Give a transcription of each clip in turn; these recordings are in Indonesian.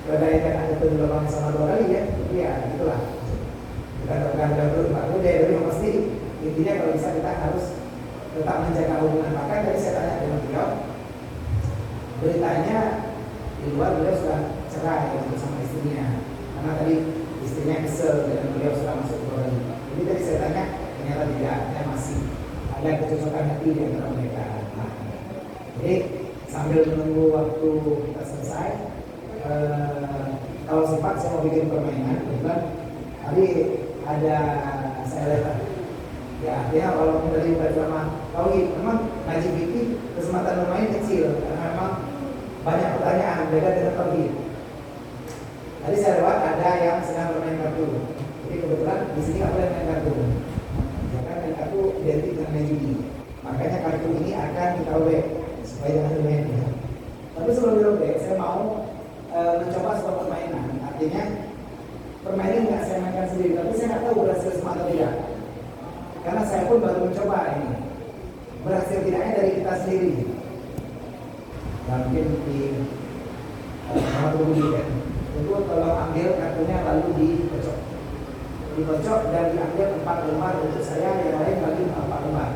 Badai kan ada tuh gelombang sama 2 kali ya, iya itulah. Kita terkadang dulu Pak Udah dulu pasti intinya kalau bisa kita harus tetap menjaga hubungan. Maka tadi saya tanya dengan beliau, beritanya di luar beliau sudah cerai sama istrinya, karena tadi istrinya kesel dan beliau sudah masuk ke Polri. Jadi tadi saya tanya, ternyata tidak, ya masih ada kecocokan hati di antara mereka. Nah, jadi sambil menunggu waktu kita selesai, kalau sempat saya mau bikin permainan, kebetulan tadi ada saya lihat, ya artinya walaupun dari bersama Tauhid, memang ngaji fikih kesempatan bermain kecil karena memang banyak pertanyaan beda dengan Tauhid. Tadi saya lewat ada yang sedang bermain kartu, jadi kebetulan di sini nggak boleh main kartu, ya kan main kartu identik dengan main judi, makanya kartu ini akan kita robek supaya jangan bermain. Tapi sebelum dirobek, saya mau mencoba sebuah permainan, artinya permainan nggak saya mainkan sendiri, tapi saya nggak tahu berhasil semua atau tidak, karena saya pun baru mencoba ini. Berhasil tidaknya dari kita sendiri. Nah, mungkin di itu tolong ambil kartunya lalu dikocok dan diambil 4 lembar untuk saya, yang lain bagi 4 lembar.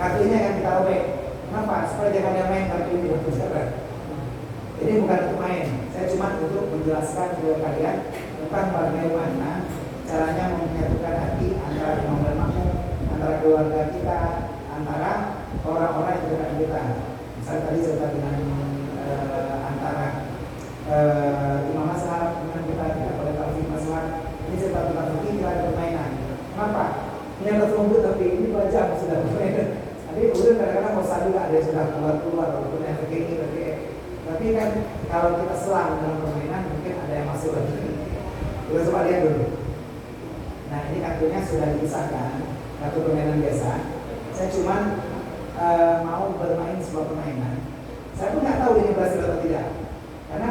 Kartunya yang kita robek. Kenapa? Supaya jangan yang main kartu ini untuk saya. Ini bukan untuk main. Saya cuma untuk menjelaskan kepada kalian tentang bagaimana caranya menyatukan hati antara imam dan makmum, antara keluarga kita, antara orang-orang yang dekat kita. Misalnya tadi cerita dengan antara imam mazhab dengan kita tidak boleh taufik mazhab. Ini cerita tentang fikih, kita ada permainan. Kenapa? Ini ada terunggut tapi ini 2 jam sudah bermain. Tapi kemudian kadang-kadang bosan juga ada yang sudah keluar walaupun yang tapi kan kalau kita selang dalam permainan mungkin ada yang masuk lagi. Kita coba lihat dulu. Nah, ini kartunya sudah dipisahkan, kartu permainan biasa. Saya cuma mau bermain sebuah permainan. Saya pun nggak tahu ini berhasil atau tidak, karena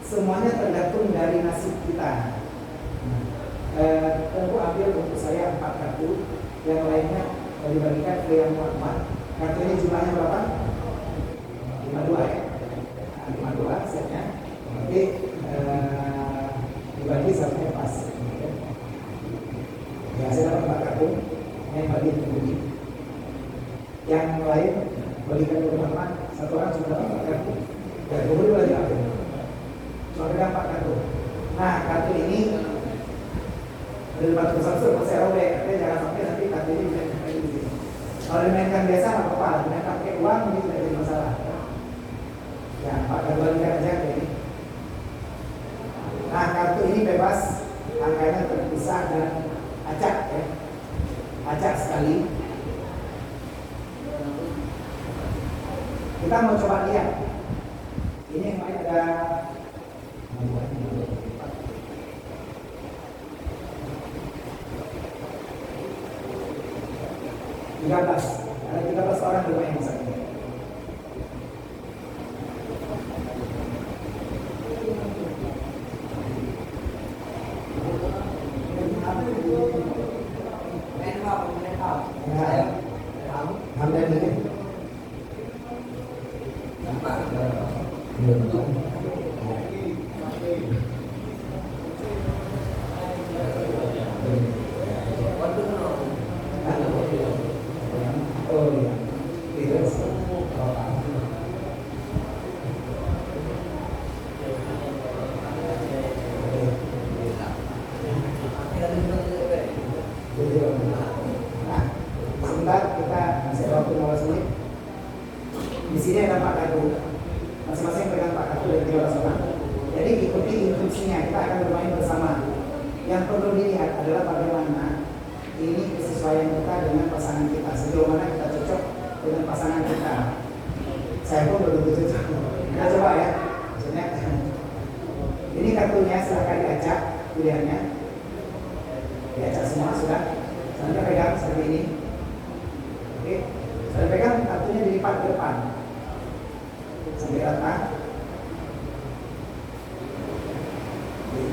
semuanya tergantung dari nasib kita. Tentu ambil untuk saya 4 kartu, yang lainnya dibagikan ke yang kuat. Kartu ini jumlahnya berapa? 52 ya. 52 setnya. Nanti dibagi sampai pas. Ya, saya dapat 4 kartu, yang bagi begini. Yang lain bagikan ke teman-teman, 1 orang cuma dapat 4 kartu. Ya, kemudian lagi ambil. Cuma ada 4 kartu. Nah, kartu ini dari 4 besar saya robek, tapi jangan sampai nanti kartu ini bisa dimainkan di sini. Kalau dimainkan biasa nggak apa-apa, dimainkan pakai uang ini tidak jadi masalah. Ya, 4 kartu lagi aja kayak ini. Nah, kartu ini bebas, angkanya terpisah dan acak ya, acak sekali. Kita mau coba lihat. Ini yang main ada 13, ada 13 orang bermain di sana.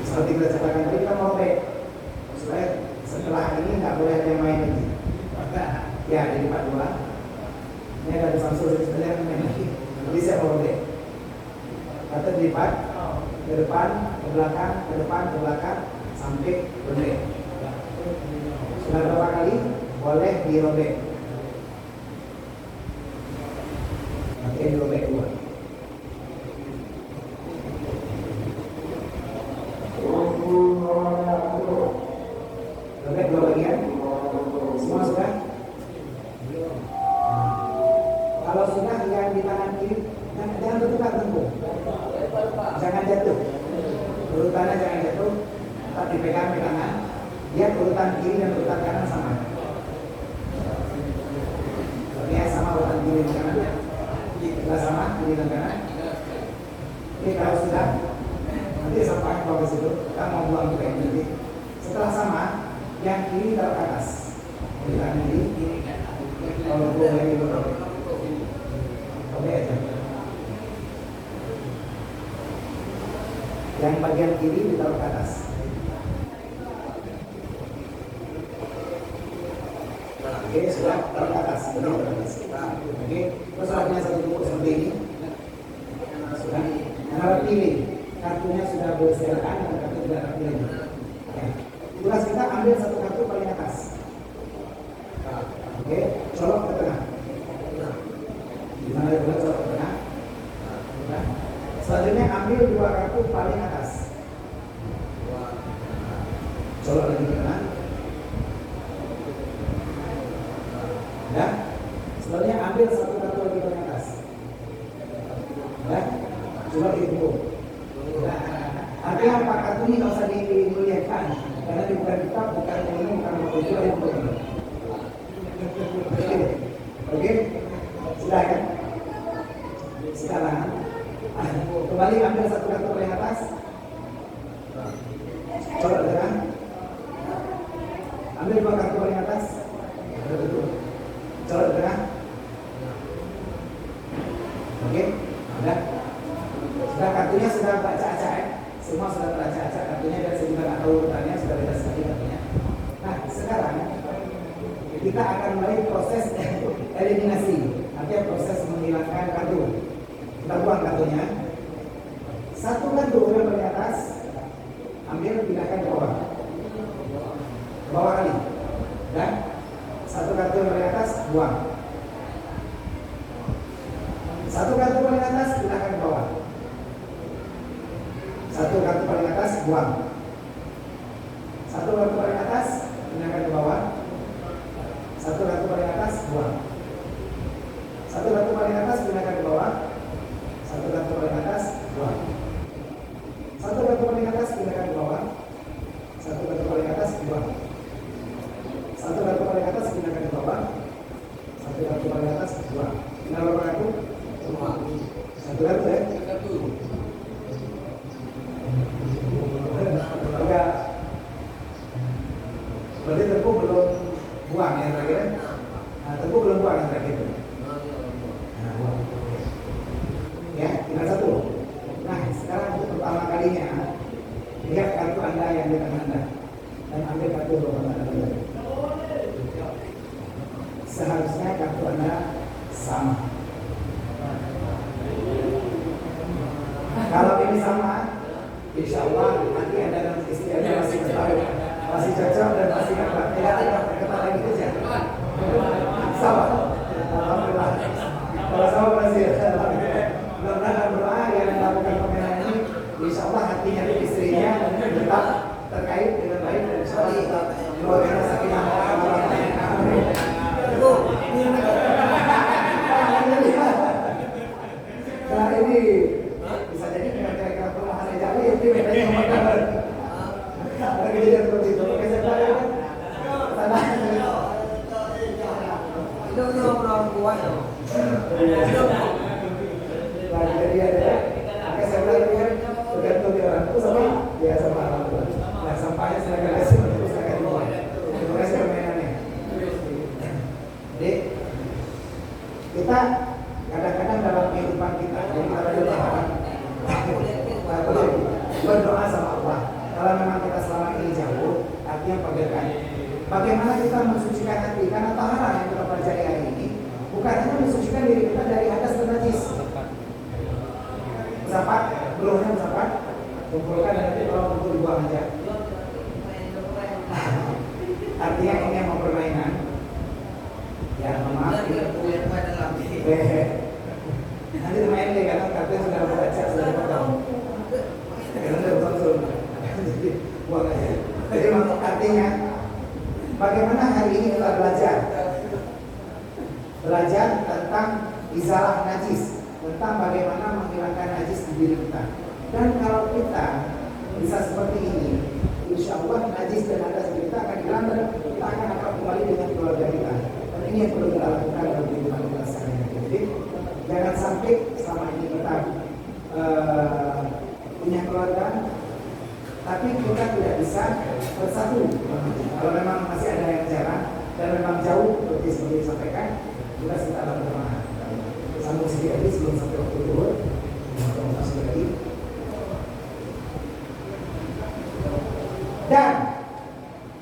Seperti kita katakan tadi, kita mau robek supaya setelah ini nggak boleh ada yang main lagi. Ya, jadi 42. Ini ada Samsul sebenarnya yang main lagi. Jadi saya mau robek. dilipat ke depan, ke belakang, ke depan, ke belakang sampai berhenti. Sudah berapa kali? Boleh dirobek. Oke, dirobek dua. Robek dua bagian. Semua sudah? Kalau sudah, yang di tangan kiri jangan bertukar tengkuk. Jangan jatuh. Urutannya jangan jatuh. Tetap dipegang pegangan. Dia urutan kiri dan urutan kanan sama. Ini sama urutan kiri dan kanan. Kita sama kiri dan kanan. Ini kalau sudah, nanti sampai ke bawah situ. Kita mau buang juga ini. Setelah sama, yang kiri taruh ke atas. Di tangan kiri. Kalau boleh dirobek. Oke aja. Yang bagian kiri ditaruh ke atas. Oke, sudah taruh ke atas. Oke, terus lakukan satu tumpuk seperti ini. Sudah. Harap pilih. Kartunya sudah berserakan dan kartu tidak terpilih. Oke. Tugas kita ambil satu kartu paling atas. Oke, colok ke tengah. Dimana dulu colok ke tengah. Selanjutnya ambil dua kartu paling atas. Colok lagi ke tengah. Ya. Selanjutnya ambil satu kartu lagi paling atas. Ya. Coba ditumpuk. Artinya empat kartu ini nggak usah dimuliakan karena di bukan kitab, bukan ilmu, bukan kultur yang berbeda. Oke, sudah kan? Sekarang kembali ambil satu kartu paling atas. Coba tekan. Ambil dua kartu paling atas. Coba tekan. Oke, sudah. Sudah kartunya sudah baca acak ya. Semua sudah terbaca acak kartunya dan saya juga nggak tahu urutannya, sudah beda sekali kartunya. Nah, sekarang kita akan mulai proses eliminasi. Artinya proses menghilangkan kartu. Kita buang kartunya. Satu kartu yang paling atas, ambil pindahkan ke bawah. Ke bawah kali. Dan satu kartu yang paling atas, buang. Satu kartu paling atas, pindahkan ke bawah. Satu kartu paling atas, buang. Satu kartu paling atas, pindahkan ke bawah. Satu kartu paling atas, buang. Satu kartu paling atas, pindahkan ke bawah. Satu kartu paling atas, buang. Satu kartu paling atas, pindahkan ke bawah. Satu kartu paling atas, buang. Satu kartu paling atas, pindahkan ke bawah. Satu kartu paling atas, buang. Tinggal berapa kartu? Semua. Satu kartu ya? Enggak. Berarti tepuk belum buang yang terakhir. Nah, tepuk belum buang yang terakhir. Nah, buang. Ya, tinggal satu. Nah, sekarang untuk pertama kalinya, lihat kartu Anda yang di tangan Anda dan ambil kartu Bapak Anda. Seharusnya kartu Anda sama. Kalau ini sama, insya Allah nanti Anda dan istri Anda masih bertaruh, masih cocok dan masih dapat. Tidak ada kata lagi saja. Sama. Alhamdulillah. Kalau sama berhasil. Mudah-mudahan berdoa yang melakukan permainan ini, insya Allah hatinya dan istrinya tetap terkait dengan baik dan insya Allah tetap keluarga sakinah mawaddah. Nah ini bisa jadi dengan kira-kira perlahan aja itu bedanya sama ada kejadian seperti itu. Oke, saya balik sana. Itu orang tua ya. Nah, kejadian ya. Oke, saya balik tergantung di orang itu sama ya sama alhamdulillah. Nah, sampahnya silakan kasih terus akan dibuang. Terima kasih permainannya. Jadi kita kadang-kadang dalam kehidupan kita jadi kita berdoa sama Allah. Kalau memang kita selama ini jauh, artinya perbedaan. Bagaimana kita mensucikan hati? Karena taharah yang kita pelajari hari ini bukan hanya mensucikan diri kita dari hadas dan najis. Bersapat, belumnya bersapat, kumpulkan dan nanti kalau kumpul dibuang aja. Artinya ini yang mau permainan. Ya, maaf. Nanti main deh karena kartunya sudah baca, sudah dipotong. Karena sudah betul. Jadi buang aja. Jadi artinya bagaimana hari ini kita belajar tentang izalah najis, tentang bagaimana menghilangkan najis di diri kita. Dan kalau kita bisa seperti ini, insya Allah najis dan hadas kita akan hilang dan kita akan kembali dengan keluarga kita. Dan ini yang perlu kita lakukan dalam kehidupan kita sehari-hari. Jadi jangan sampai selama ini kita punya keluarga, tapi kita tidak bisa bersatu. Kalau memang masih ada yang jarang dan memang jauh seperti disampaikan, kita minta berdoa. Sambung sedikit lagi sebelum sampai waktu zuhur. Dan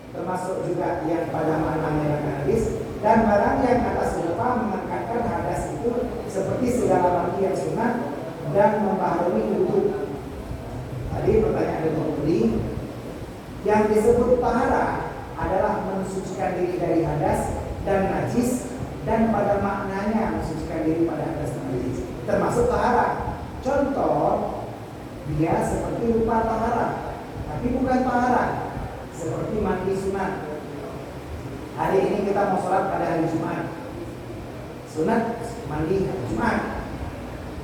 termasuk juga yang pada maknanya hadis dan barang yang atas lupa mengangkatkan hadas itu seperti segala mandi yang sunat dan membaharui wudu. Tadi pertanyaan dari Budi, yang disebut tahara adalah mensucikan diri dari hadas dan najis, dan pada maknanya mensucikan diri pada hadas dan najis, termasuk tahara. Contoh, dia seperti rupa tahara, tapi bukan tahara, seperti mandi sunat. Hari ini kita mau sholat pada hari Jumat, sunat mandi Jumat.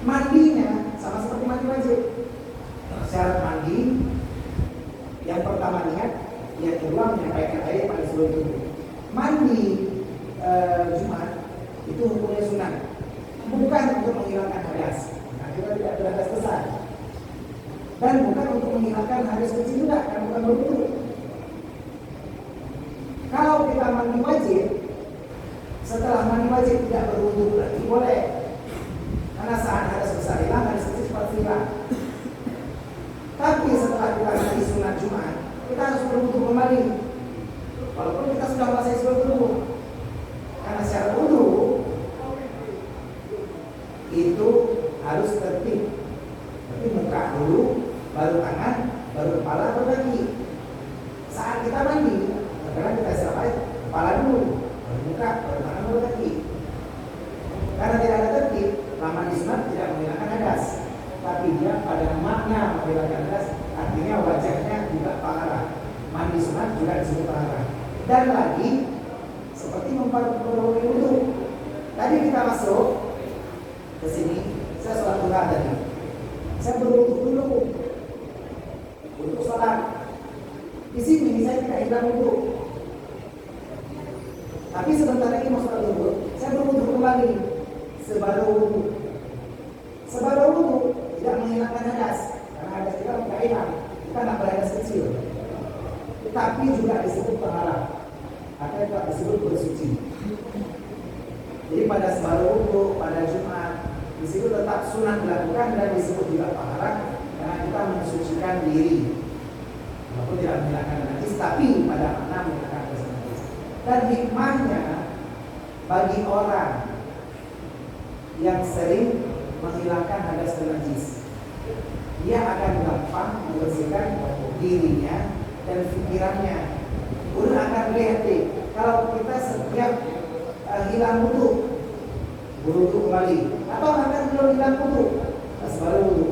Mandinya sama seperti mandi wajib. Syarat mandi yang pertama niat, yang kedua menyampaikan air pada seluruh tubuh. Mandi Jumat itu hukumnya sunat, bukan untuk menghilangkan hadas. Nah, kita tidak berhadas besar, dan bukan untuk menghilangkan hadas kecil juga, karena bukan berwudu. Kalau kita mandi wajib, setelah mandi wajib tidak berwudu lagi boleh, karena saat hadas besar hilang, hadas kecil cepat hilang. Tapi setelah kita mandi sunat Jumat, kita harus berwudu kembali, walaupun kita sudah merasa seluruh tubuh. Karena syarat wudu itu harus tertib. Tapi muka dulu, baru tangan, baru kepala, baru kaki. Saat kita mandi, kadang kita siapkan kepala dulu, baru muka, baru tangan, baru kaki. Karena tidak ada tertib, lama di sunat tidak menghilangkan hadas, tapi dia pada makna menghilangkan hadas, artinya wajahnya juga tahara. Mandi sunat juga disebut tahara. Dan lagi seperti memperoleh wudu. Tadi kita masuk ke sini, saya sholat duha tadi. Saya berwudu dulu untuk sholat. Di sini saya tidak hilang wudu. Tapi sebentar lagi mau sholat wudu, saya berwudu kembali. Sebaru wudu tidak menghilangkan hadas, karena hadas kita tidak hilang. Kita tidak berhadas kecil, tapi juga disebut tahara. Atau juga disebut bersuci. Jadi pada sebaru wudu, pada Jumat, di situ tetap sunat dilakukan dan disebut juga tahara, karena kita mensucikan diri. Walaupun tidak menghilangkan najis, tapi pada makna menghilangkan najis. Dan hikmahnya bagi orang yang sering menghilangkan hadas dan najis, dia akan gampang membersihkan dirinya dan pikirannya. Udah akan lihat deh, kalau kita setiap hilang wudu, wudu kembali, atau akan belum hilang wudu, pas baru wudu,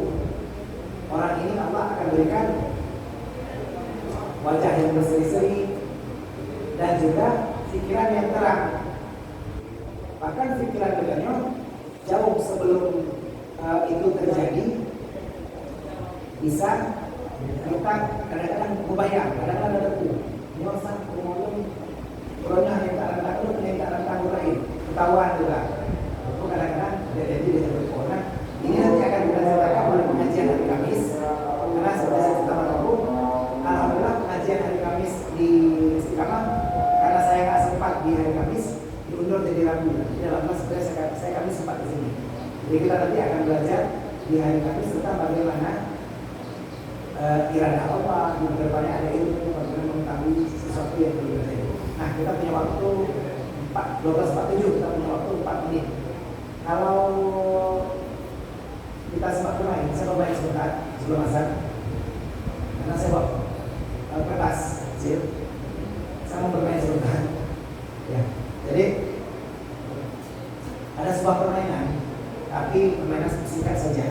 orang ini Allah akan berikan wajah yang berseri-seri dan juga pikiran yang terang. Bahkan pikiran beliau jauh sebelum itu terjadi, bisa kita kadang-kadang membayang, kadang-kadang ada tuh nyosan, kemudian kurangnya yang tak rentang itu, yang tak rentang lain, ketahuan juga. Itu kadang-kadang jadi disebut orang. Ini nanti akan kita ceritakan oleh pengajian hari Kamis, karena seperti saya pertama tahu, alhamdulillah pengajian hari Kamis di Istiqamah, karena saya nggak sempat di hari Kamis, diundur jadi Rabu. Jadi alhamdulillah sebenarnya saya Kamis sempat di sini. Jadi kita nanti akan belajar di hari Kamis tentang bagaimana irada Allah, di depannya ada ilmu, bagaimana mengetahui sesuatu yang belum terjadi. Nah, kita punya waktu 12:47, kita punya waktu 4 menit. Kalau kita sempat bermain, saya bermain sebentar sebelum azan. Karena saya bawa kertas kecil, saya mau bermain sebentar. Ya, jadi ada sebuah permainan, tapi permainan singkat saja.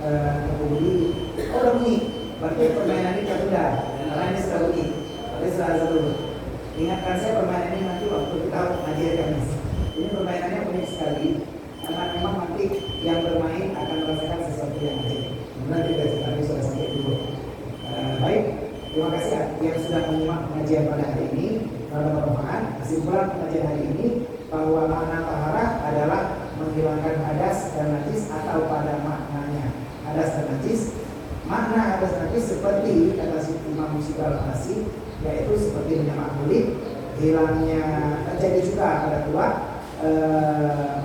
Kemudian, udah bunyi, berarti permainan ini tertunda, karena ini sudah bunyi, berarti sudah azan dulu. Ingatkan saya permainan ini nanti waktu kita ngaji hari Kamis. Ini permainannya unik sekali, karena memang nanti yang bermain akan merasakan sesuatu yang aneh. Nanti kami sudah sampai dulu. Baik, terima kasih yang sudah menyimak pengajian pada hari ini. Pada bermanfaat. Kesimpulan pengajian hari ini bahwa makna taharah adalah menghilangkan hadas dan najis atau pada maknanya hadas dan najis. Makna hadas najis seperti kata Imam Musibal Al-Asi, yaitu seperti menyamak kulit, hilangnya terjadi juga pada tua,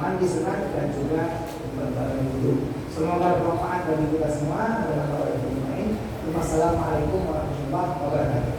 mandi sunat dan juga berwudu. Semoga bermanfaat bagi kita semua dalam hal ini. Wassalamualaikum warahmatullahi wabarakatuh.